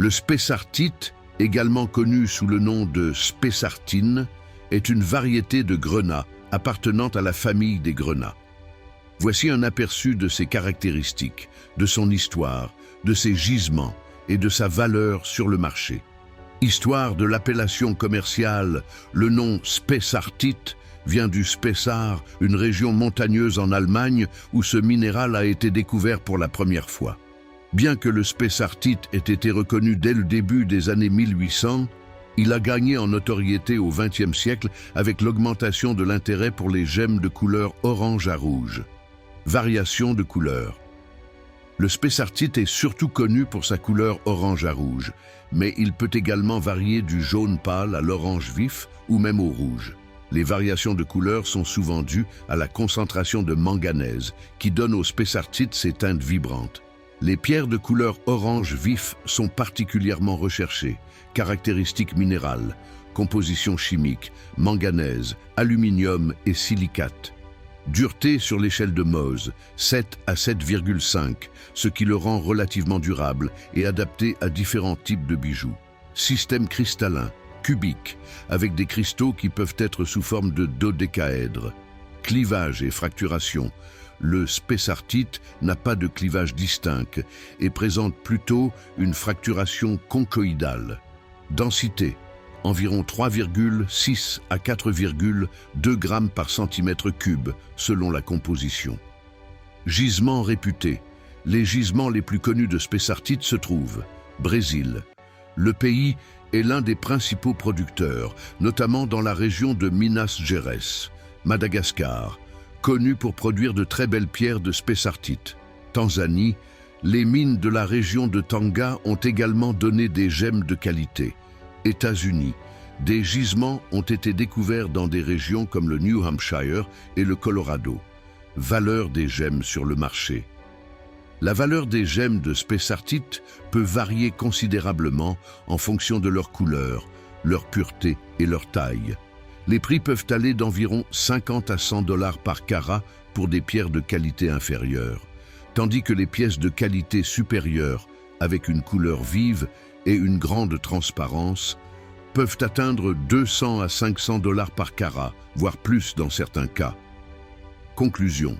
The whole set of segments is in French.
Le spessartite, également connu sous le nom de spessartine, est une variété de grenat appartenant à la famille des grenats. Voici un aperçu de ses caractéristiques, de son histoire, de ses gisements et de sa valeur sur le marché. Histoire de l'appellation commerciale, le nom spessartite vient du Spessart, une région montagneuse en Allemagne où ce minéral a été découvert pour la première fois. Bien que le spessartite ait été reconnu dès le début des années 1800, il a gagné en notoriété au XXe siècle avec l'augmentation de l'intérêt pour les gemmes de couleur orange à rouge. Variation de couleur. Le spessartite est surtout connu pour sa couleur orange à rouge, mais il peut également varier du jaune pâle à l'orange vif ou même au rouge. Les variations de couleur sont souvent dues à la concentration de manganèse qui donne au spessartite ses teintes vibrantes. Les pierres de couleur orange vif sont particulièrement recherchées. Caractéristiques minérales, composition chimique, manganèse, aluminium et silicate. Dureté sur l'échelle de Mohs, 7 à 7,5, ce qui le rend relativement durable et adapté à différents types de bijoux. Système cristallin, cubique, avec des cristaux qui peuvent être sous forme de dodécaèdres. Clivage et fracturation. Le spessartite n'a pas de clivage distinct et présente plutôt une fracturation conchoïdale. Densité, environ 3,6 à 4,2 grammes par centimètre cube, selon la composition. Gisements réputés. Les gisements les plus connus de spessartite se trouvent Brésil. Le pays est l'un des principaux producteurs, notamment dans la région de Minas Gerais. Madagascar, connu pour produire de très belles pierres de spessartite. Tanzanie, les mines de la région de Tanga ont également donné des gemmes de qualité. États-Unis, des gisements ont été découverts dans des régions comme le New Hampshire et le Colorado. Valeur des gemmes sur le marché. La valeur des gemmes de spessartite peut varier considérablement en fonction de leur couleur, leur pureté et leur taille. Les prix peuvent aller d'environ 50 à 100 $ par carat pour des pierres de qualité inférieure, tandis que les pièces de qualité supérieure, avec une couleur vive et une grande transparence, peuvent atteindre 200 à 500 $ par carat, voire plus dans certains cas. Conclusion.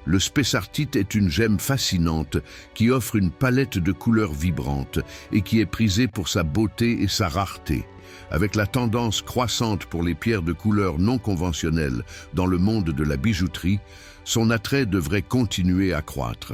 Le spessartite est une gemme fascinante qui offre une palette de couleurs vibrantes et qui est prisée pour sa beauté et sa rareté. Avec la tendance croissante pour les pierres de couleur non conventionnelles dans le monde de la bijouterie, son attrait devrait continuer à croître.